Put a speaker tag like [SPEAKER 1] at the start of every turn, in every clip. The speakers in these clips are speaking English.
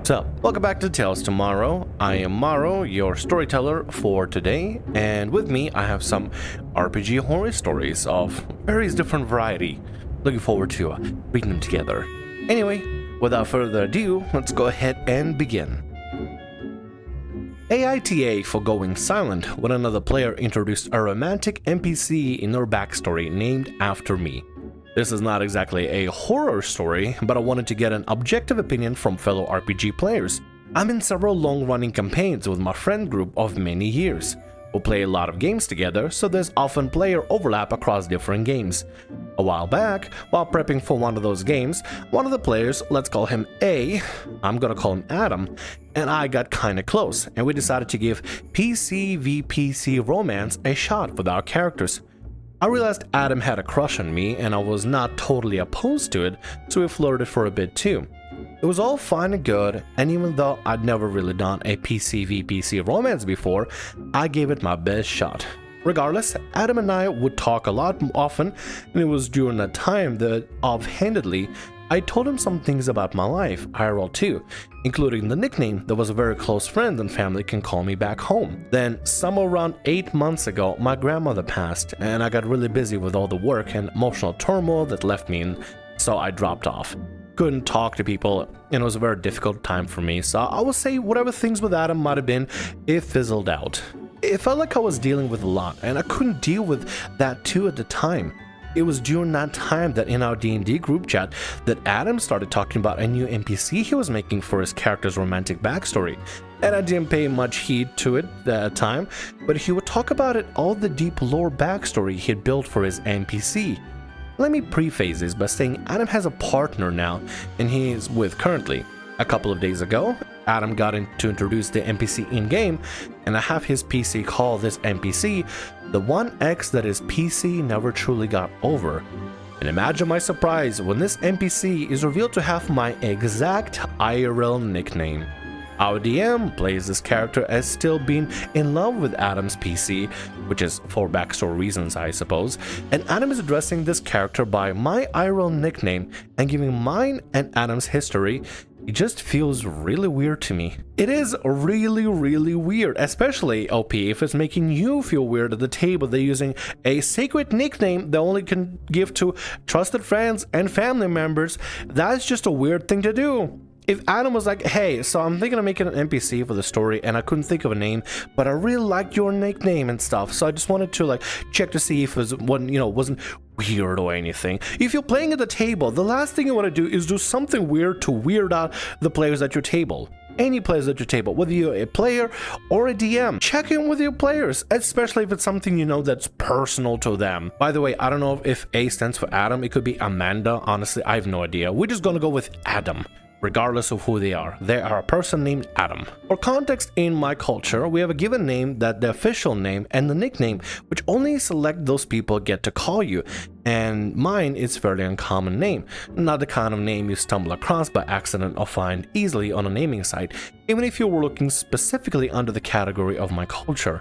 [SPEAKER 1] So, welcome back to Tales Tomorrow. I am Morrow, your storyteller for today, and with me I have some RPG horror stories of various different variety. Looking forward to reading them together. Anyway, without further ado, let's go ahead and begin. AITA for going silent when another player introduced a romantic NPC in their backstory named after me. This is not exactly a horror story, but I wanted to get an objective opinion from fellow RPG players. I'm in several long-running campaigns with my friend group of many years. We play a lot of games together, so there's often player overlap across different games. A while back, while prepping for one of those games, one of the players, let's call him A, I'm gonna call him Adam, and I got kinda close, and we decided to give PC v PC romance a shot with our characters. I realized Adam had a crush on me and I was not totally opposed to it, so we flirted for a bit too. It was all fine and good, and even though I'd never really done a PC v PC romance before, I gave it my best shot. Regardless, Adam and I would talk a lot often, and it was during that time that offhandedly I told him some things about my life, IRL too, including the nickname that was a very close friend and family can call me back home. Then, somewhere around 8 months ago, my grandmother passed, and I got really busy with all the work and emotional turmoil that left me in, so I dropped off. Couldn't talk to people, and it was a very difficult time for me, so I would say whatever things with Adam might have been, it fizzled out. It felt like I was dealing with a lot, and I couldn't deal with that too at the time. It was during that time that in our D&D group chat that Adam started talking about a new NPC he was making for his character's romantic backstory. And I didn't pay much heed to it at that time, but he would talk about it, all the deep lore backstory he had built for his NPC. Let me preface this by saying Adam has a partner now, and he is with currently. A couple of days ago, Adam got in to introduce the NPC in-game, and I have his PC call this NPC the one X that his PC never truly got over. And imagine my surprise when this NPC is revealed to have my exact IRL nickname. Our DM plays this character as still being in love with Adam's PC, which is for backstory reasons I suppose, and Adam is addressing this character by my IRL nickname and giving mine and Adam's history. It just feels really weird to me. It is really weird, especially OP if it's making you feel weird at the table. They're using a sacred nickname they only can give to trusted friends and family members. That's just a weird thing to do. If Adam was like, hey, so I'm thinking of making an NPC for the story and I couldn't think of a name, but I really liked your nickname and stuff, so I just wanted to check to see if it wasn't weird or anything. If you're playing at the table, the last thing you want to do is do something weird to weird out the players at your table. Any players at your table, whether you're a player or a DM, check in with your players, especially if it's something you know that's personal to them. By the way, I don't know if A stands for Adam, it could be Amanda, honestly, I have no idea. We're just gonna go with Adam. Regardless of who they are a person named Adam. For context, in my culture, we have a given name that the official name and the nickname, which only select those people get to call you, and mine is fairly uncommon name, not the kind of name you stumble across by accident or find easily on a naming site, even if you were looking specifically under the category of my culture.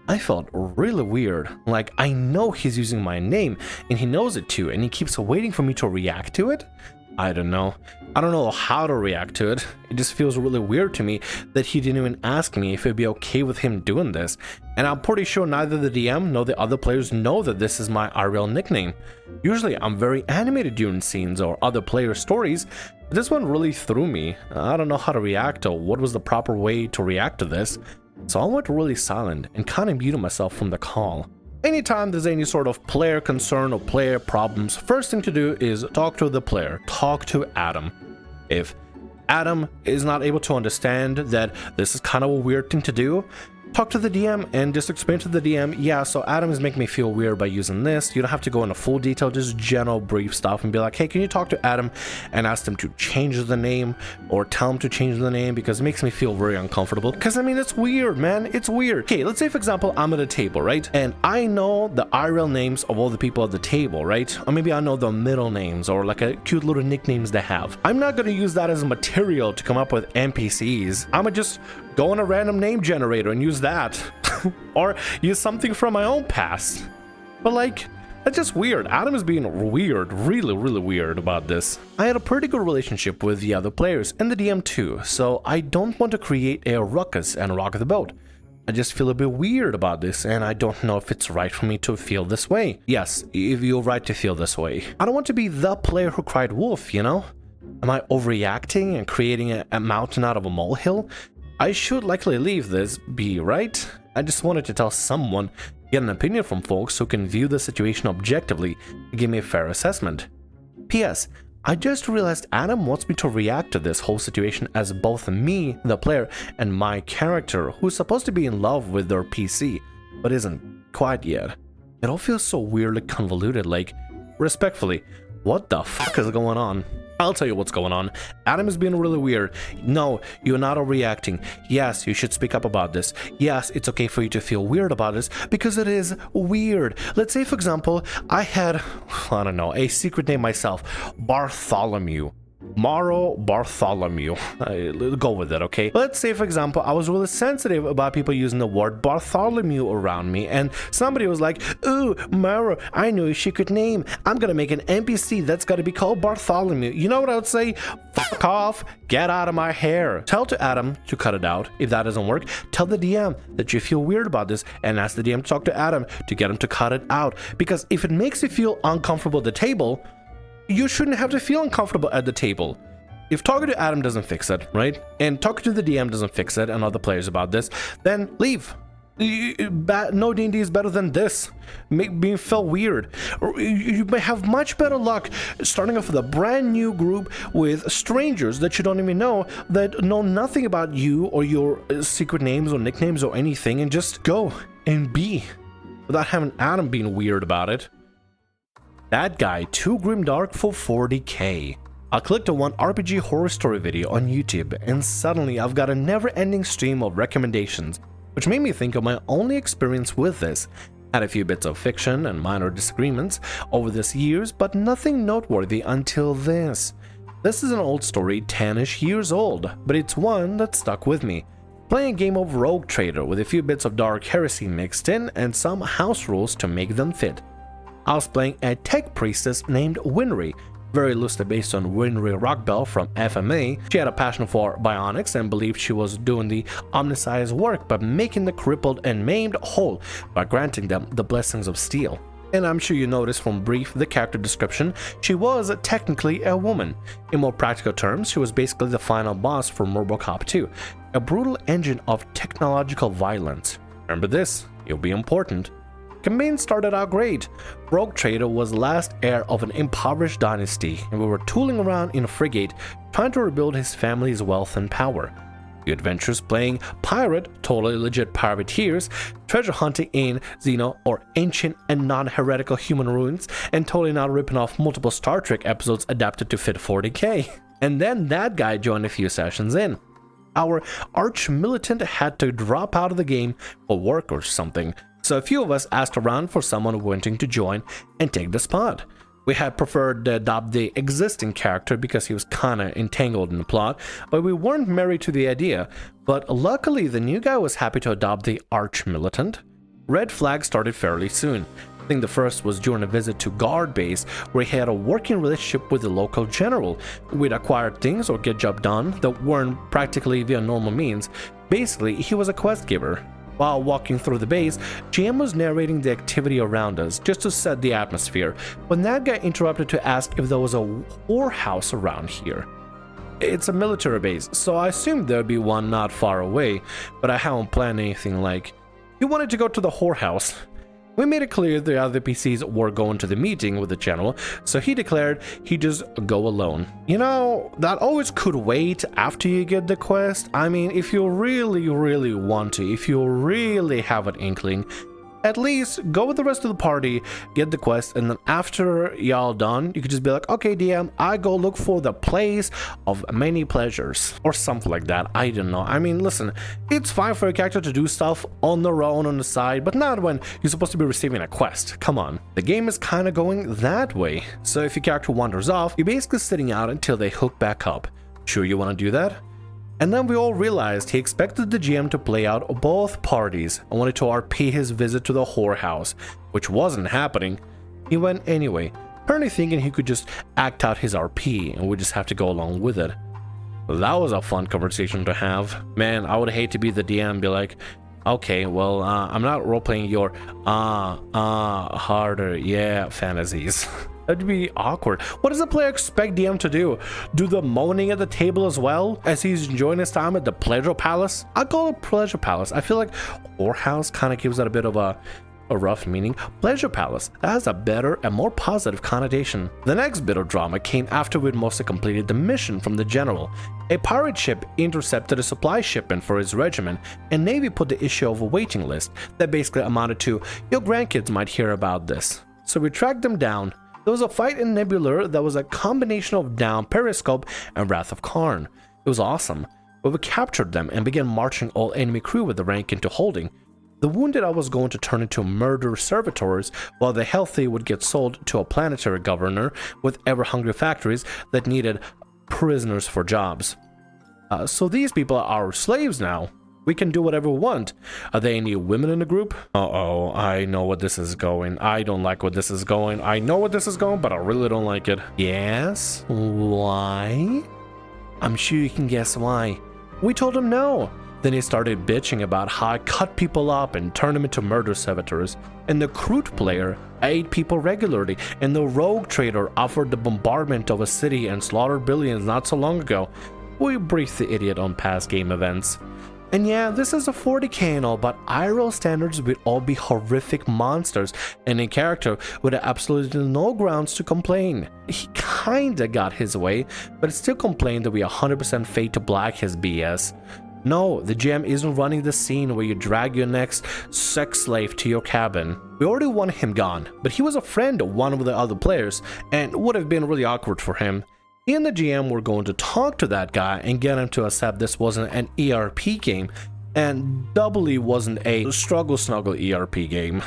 [SPEAKER 1] I felt really weird, like I know he's using my name and he knows it too, and he keeps waiting for me to react to it. I don't know how to react to it. It just feels really weird to me that he didn't even ask me if it'd be okay with him doing this. And I'm pretty sure neither the DM nor the other players know that this is my IRL nickname. Usually I'm very animated during scenes or other player stories, but this one really threw me. I don't know how to react or what was the proper way to react to this. So I went really silent and kind of muted myself from the call. Anytime there's any sort of player concern or player problems, first thing to do is talk to the player, talk to Adam. If Adam is not able to understand that this is kind of a weird thing to do, talk to the DM and just explain to the DM, yeah, so Adam is making me feel weird by using this. You don't have to go into full detail, just general brief stuff and be like, hey, can you talk to Adam and ask him to change the name or tell him to change the name because it makes me feel very uncomfortable. Because I mean, it's weird, man. It's weird. Okay, let's say for example, I'm at a table, right? And I know the IRL names of all the people at the table, right? Or maybe I know the middle names or like a cute little nicknames they have. I'm not going to use that as material to come up with NPCs. I'm going to just go on a random name generator and use that. Or use something from my own past. But That's just weird. Adam is being weird, really weird about this. I had a pretty good relationship with the other players and the DM too, so I don't want to create a ruckus and rock the boat. I just feel a bit weird about this, and I don't know if it's right for me to feel this way. Yes, if you're right to feel this way. I don't want to be the player who cried wolf, you know? Am I overreacting and creating a mountain out of a molehill? I should likely leave this be, right? I just wanted to tell someone, get an opinion from folks who can view the situation objectively and give me a fair assessment. P.S. I just realized Adam wants me to react to this whole situation as both me, the player, and my character, who's supposed to be in love with their PC, but isn't quite yet. It all feels so weirdly convoluted, like, respectfully, what the fuck is going on? I'll tell you what's going on. Adam is being really weird. No, you're not overreacting. Yes, you should speak up about this. Yes, it's okay for you to feel weird about this because it is weird. Let's say, for example, I had, I don't know, a secret name myself, Bartholomew. Morrow Bartholomew. Go with it, okay? Let's say, for example, I was really sensitive about people using the word Bartholomew around me, and somebody was like, ooh, Morrow, I know a secret name. I'm gonna make an NPC that's gotta be called Bartholomew. You know what I would say? Fuck off, get out of my hair. Tell to Adam to cut it out. If that doesn't work, tell the DM that you feel weird about this and ask the DM to talk to Adam to get him to cut it out. Because if it makes you feel uncomfortable at the table, you shouldn't have to feel uncomfortable at the table. If talking to Adam doesn't fix it, right? And talking to the DM doesn't fix it and other players about this, then leave. No D&D is better than this. Make me feel weird. You may have much better luck starting off with a brand new group with strangers that you don't even know, that know nothing about you or your secret names or nicknames or anything, and just go and be without having Adam being weird about it. That guy too grimdark for 40k. I clicked on one RPG horror story video on YouTube, and suddenly I've got a never-ending stream of recommendations, which made me think of my only experience with this. Had a few bits of fiction and minor disagreements over these years, but nothing noteworthy until this. This is an old story, 10-ish years old, but it's one that stuck with me. Playing a game of Rogue Trader with a few bits of dark heresy mixed in and some house rules to make them fit. I was playing a tech priestess named Winry, very loosely based on Winry Rockbell from FMA. She had a passion for bionics and believed she was doing the omniscience work by making the crippled and maimed whole by granting them the blessings of steel. And I'm sure you noticed from brief the character description, she was technically a woman. In more practical terms, she was basically the final boss for RoboCop 2, a brutal engine of technological violence. Remember this, it'll be important. Campaign started out great. Rogue Trader was last heir of an impoverished dynasty, and we were tooling around in a frigate trying to rebuild his family's wealth and power. The adventures playing pirate, totally legit privateers, treasure hunting in Xeno or ancient and non-heretical human ruins, and totally not ripping off multiple Star Trek episodes adapted to fit 40k. And then that guy joined a few sessions in. Our arch-militant had to drop out of the game for work or something, so a few of us asked around for someone wanting to join and take the spot. We had preferred to adopt the existing character because he was kinda entangled in the plot, but we weren't married to the idea. But luckily the new guy was happy to adopt the arch-militant. Red flags started fairly soon. I think the first was during a visit to Guard Base, where he had a working relationship with the local general. We'd acquire things or get job done that weren't practically via normal means. Basically, he was a quest giver. While walking through the base, GM was narrating the activity around us just to set the atmosphere, when that guy interrupted to ask if there was a whorehouse around here. It's a military base, so I assumed there'd be one not far away, but I haven't planned anything like, he wanted to go to the whorehouse. We made it clear the other PCs were going to the meeting with the general, so he declared he'd just go alone. You know, that always could wait after you get the quest. I mean, if you really want to, if you really have an inkling, at least go with the rest of the party, get the quest, and then after y'all done, you could just be like, okay DM, I go look for the place of many pleasures, or something like that. I don't know. I mean, listen, it's fine for a character to do stuff on their own on the side, but not when you're supposed to be receiving a quest. Come on. The game is kind of going that way, so if your character wanders off, you're basically sitting out until they hook back up. Sure you want to do that? And then we all realized he expected the GM to play out both parties and wanted to RP his visit to the whorehouse, which wasn't happening. He went anyway, apparently thinking he could just act out his RP and we just have to go along with it. That was a fun conversation to have. Man, I would hate to be the DM and be like, okay, well, I'm not role-playing your harder, yeah, fantasies. That'd be awkward. What does the player expect DM to do? Do the moaning at the table as well as he's enjoying his time at the Pleasure Palace? I call it Pleasure Palace. I feel like Whorehouse kind of gives that a bit of a rough meaning. Pleasure Palace, that has a better and more positive connotation. The next bit of drama came after we'd mostly completed the mission from the general. A pirate ship intercepted a supply shipment for his regiment, and Navy put the issue of a waiting list that basically amounted to, your grandkids might hear about this. So we tracked them down. There was a fight in Nebular that was a combination of Down, Periscope, and Wrath of Karn. It was awesome, but we captured them and began marching all enemy crew with the rank into holding. The wounded I was going to turn into murder servitors, while the healthy would get sold to a planetary governor with ever-hungry factories that needed prisoners for jobs. So these people are our slaves now. We can do whatever we want. Are there any women in the group? Uh-oh, I know what this is going. I don't like what this is going. I know what this is going, but I really don't like it. Yes? Why? I'm sure you can guess why. We told him no. Then he started bitching about how I cut people up and turned them into murder servitors. And the crude player, I ate people regularly. And the rogue trader offered the bombardment of a city and slaughtered billions not so long ago. We briefed the idiot on past game events. And yeah, this is a 40k and all, but IRL standards would all be horrific monsters, and in character would have absolutely no grounds to complain. He kinda got his way, but still complained that we 100% fade to black his BS. No, the GM isn't running the scene where you drag your next sex slave to your cabin. We already wanted him gone, but he was a friend of one of the other players, and would have been really awkward for him. He and the GM were going to talk to that guy and get him to accept this wasn't an ERP game, and doubly wasn't a struggle snuggle ERP game.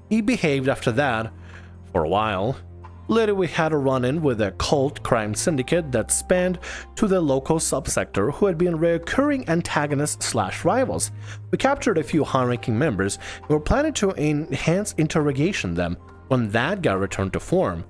[SPEAKER 1] He behaved after that for a while. Later we had a run-in with a cult crime syndicate that spanned to the local subsector who had been recurring antagonists / rivals. We captured a few high-ranking members and were planning to enhance interrogation them when that guy returned to form.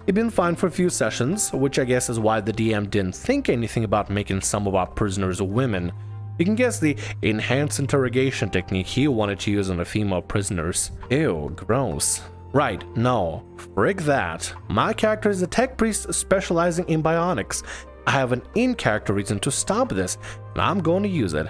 [SPEAKER 1] He'd been fine for a few sessions, which I guess is why the DM didn't think anything about making some of our prisoners women. You can guess the enhanced interrogation technique he wanted to use on the female prisoners. Ew, gross. Right, no, frick that. My character is a tech priest specializing in bionics. I have an in-character reason to stop this, and I'm going to use it.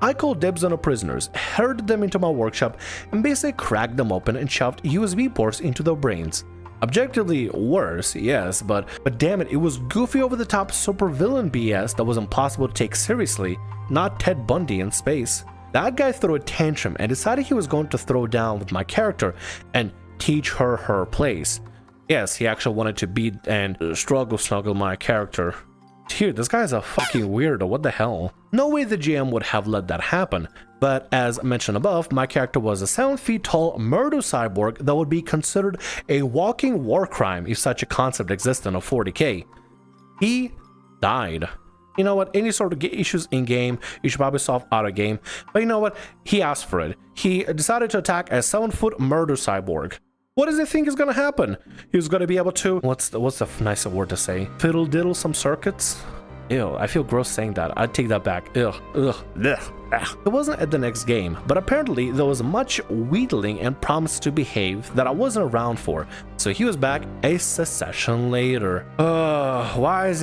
[SPEAKER 1] I called dibs on the prisoners, herded them into my workshop, and basically cracked them open and shoved USB ports into their brains. Objectively worse, yes, but damn it was goofy over-the-top supervillain BS that was impossible to take seriously, not Ted Bundy in space. That guy threw a tantrum and decided he was going to throw down with my character and teach her her place. Yes, he actually wanted to beat and struggle snuggle my character. Dude, this guy's a fucking weirdo, what the hell? No way the GM would have let that happen, but as mentioned above, my character was a 7 feet tall murder cyborg that would be considered a walking war crime if such a concept existed in a 40k. He died. You know what, any sort of issues in game, you should probably solve out of game, but you know what, he asked for it. He decided to attack a 7-foot murder cyborg. What does he think is gonna happen? He's gonna be able to, what's the nicer word to say? Fiddle diddle some circuits? Ew, I feel gross saying that. I'd take that back. Ugh, ugh, ugh. It wasn't at the next game, but apparently there was much wheedling and promise to behave that I wasn't around for. So he was back a session later. Why is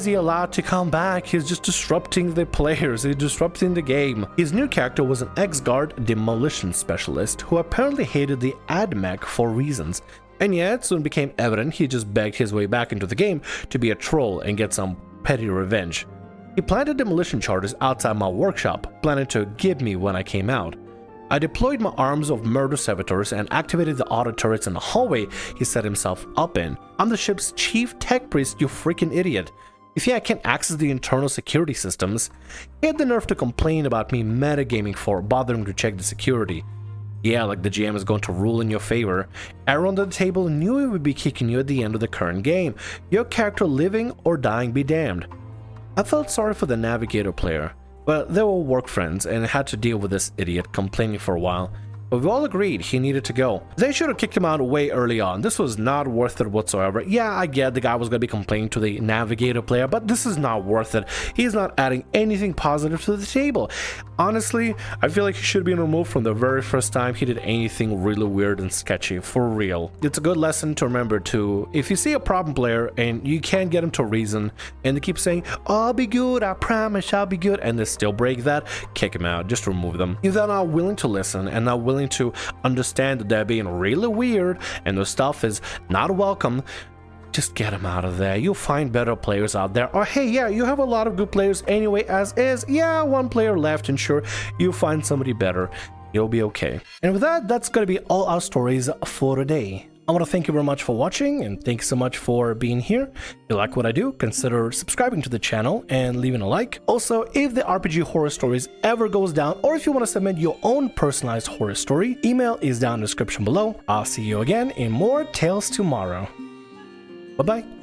[SPEAKER 1] he allowed to come back? He's just disrupting the players. He's disrupting the game. His new character was an ex-guard demolition specialist who apparently hated the AdMech for reasons. And yet it soon became evident he just begged his way back into the game to be a troll and get some petty revenge. He planted demolition charges outside my workshop, planning to give me when I came out. I deployed my arms of murder servitors and activated the auto turrets in the hallway he set himself up in. I'm the ship's chief tech priest, you freaking idiot. You think I can't access the internal security systems? He had the nerve to complain about me metagaming for bothering to check the security. Yeah, like the GM is going to rule in your favor. Everyone at the table knew he would be kicking you at the end of the current game. Your character living or dying be damned. I felt sorry for the navigator player, but they were work friends and had to deal with this idiot complaining for a while. But we all agreed he needed to go. They should have kicked him out way early on. This was not worth it whatsoever. Yeah, I get the guy was going to be complaining to the navigator player, but this is not worth it. He's not adding anything positive to the table. Honestly, I feel like he should have been removed from the very first time he did anything really weird and sketchy, for real. It's a good lesson to remember too. If you see a problem player and you can't get him to reason, and they keep saying, I'll be good, I promise I'll be good, and they still break that, kick him out, just remove them. If they're not willing to listen and not willing to understand that they're being really weird and their stuff is not welcome, just get them out of there. You'll find better players out there. Or hey, yeah, you have a lot of good players anyway as is. Yeah, one player left, and sure, you'll find somebody better. You'll be okay. And with that, that's gonna be all our stories for today. I want to thank you very much for watching, and thanks so much for being here. If you like what I do, consider subscribing to the channel and leaving a like. Also, if the RPG Horror Stories ever goes down, or if you want to submit your own personalized horror story, email is down in the description below. I'll see you again in more Tales Tomorrow. Bye-bye.